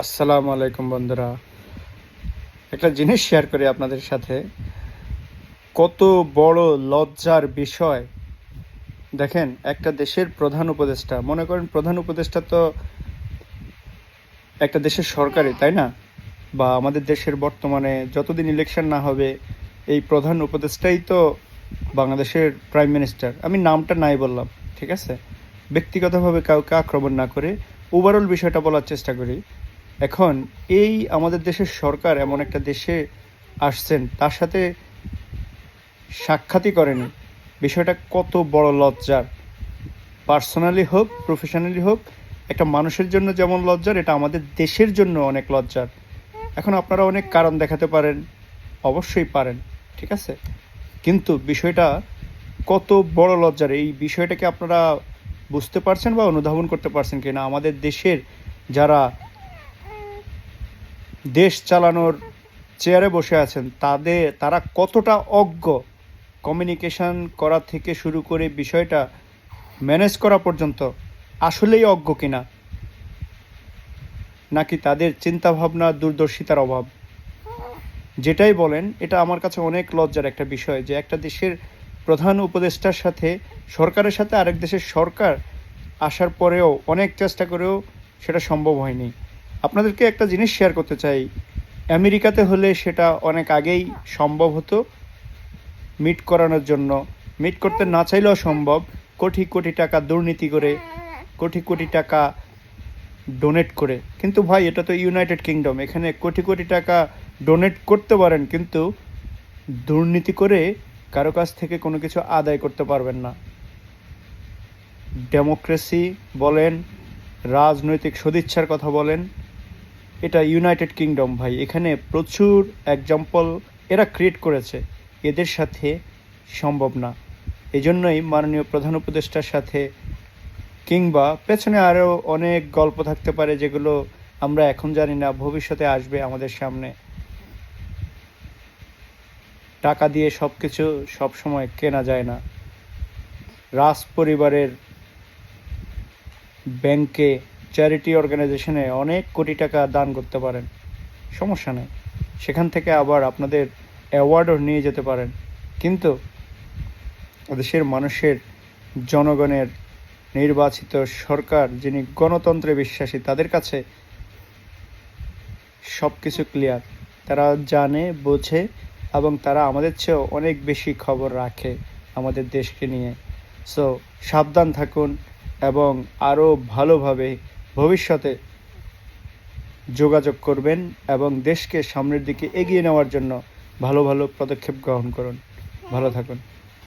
আসসালামু আলাইকুম বন্ধুরা। একটা জিনিস শেয়ার করি আপনাদের সাথে। কত বড় লজ্জার বিষয় দেখেন, একটা দেশের প্রধান উপদেষ্টা, মনে করেন প্রধান উপদেষ্টা তো একটা দেশের সরকারি, তাই না? বা আমাদের দেশের বর্তমানে যতদিন ইলেকশন না হবে এই প্রধান উপদেষ্টাই তো বাংলাদেশের প্রাইম মিনিস্টার। আমি নামটা নাই বললাম, ঠিক আছে? ব্যক্তিগতভাবে কাউকে আক্রমণ না করে ওভারঅল বিষয়টা বলার চেষ্টা করি। এখন এই আমাদের দেশের সরকার এমন একটা দেশে আসছেন, তার সাথে সাক্ষাৎই করেনি। বিষয়টা কত বড় লজ্জার! পার্সোনালি হোক, প্রফেশনালি হোক, একটা মানুষের জন্য যেমন লজ্জার, এটা আমাদের দেশের জন্য অনেক লজ্জার। এখন আপনারা অনেক কারণ দেখাতে পারেন, অবশ্যই পারেন, ঠিক আছে? কিন্তু বিষয়টা কত বড় লজ্জার, এই বিষয়টাকে আপনারা বুঝতে পারছেন বা অনুধাবন করতে পারছেন কিনা? আমাদের দেশের যারা দেশ চালানোর চেয়ারে বসে আছেন তারা কতটা অজ্ঞ, কমিউনিকেশন করা থেকে শুরু করে বিষয়টা ম্যানেজ করা পর্যন্ত আসলেই অজ্ঞ কিনা, নাকি তাদের চিন্তাভাবনা দূরদর্শিতার অভাব। যেটাই বলেন, এটা আমার কাছে অনেক লজ্জার একটা বিষয় যে একটা দেশের প্রধান উপদেষ্টার সাথে, সরকারের সাথে আরেক দেশের সরকার আসার পরেও অনেক চেষ্টা করেও সেটা সম্ভব হয়নি। আপনাদেরকে একটা জিনিস শেয়ার করতে চাই। আমেরিকাতে হলে সেটা অনেক আগেই সম্ভব হতো মিট করানোর জন্য। মিট করতে না চাইলেও সম্ভব, কোটি কোটি টাকা দুর্নীতি করে, কোটি কোটি টাকা ডোনেট করে। কিন্তু ভাই, এটা তো ইউনাইটেড কিংডম, এখানে কোটি কোটি টাকা ডোনেট করতে পারেন, কিন্তু দুর্নীতি করে কারো কাছ থেকে কোনো কিছু আদায় করতে পারবেন না। ডেমোক্রেসি বলেন, রাজনৈতিক সদিচ্ছার কথা বলেন, এটা ইউনাইটেড কিংডম ভাই। এখানে প্রচুর এক্সাম্পল এরা ক্রিয়েট করেছে, এদের সাথে সম্ভব না। এজন্যই মাননীয় প্রধান উপদেষ্টার সাথে, কিংবা পেছনে আরও অনেক গল্প থাকতে পারে যেগুলো আমরা এখন জানি না, ভবিষ্যতে আসবে আমাদের সামনে। টাকা দিয়ে সব কিছু সবসময় কেনা যায় না। রাজ পরিবারের ব্যাংকে, চ্যারিটি অর্গানাইজেশনে অনেক কোটি টাকা দান করতে পারেন, সমস্যা নেই। সেখান থেকে আবার আপনাদের অ্যাওয়ার্ডও নিয়ে যেতে পারেন। কিন্তু দেশের মানুষের, জনগণের নির্বাচিত সরকার, যিনি গণতন্ত্রে বিশ্বাসী, তাদের কাছে সব কিছু ক্লিয়ার। তারা জানে, বোঝে, এবং তারা আমাদের চেয়েও অনেক বেশি খবর রাখে আমাদের দেশকে নিয়ে। সো সাবধান থাকুন এবং আরও ভালোভাবে ভবিষ্যতে যোগাযোগ করবেন এবং দেশকে সামনের দিকে এগিয়ে নেওয়ার জন্য ভালো ভালো পদক্ষেপ গ্রহণ করুন। ভালো থাকুন।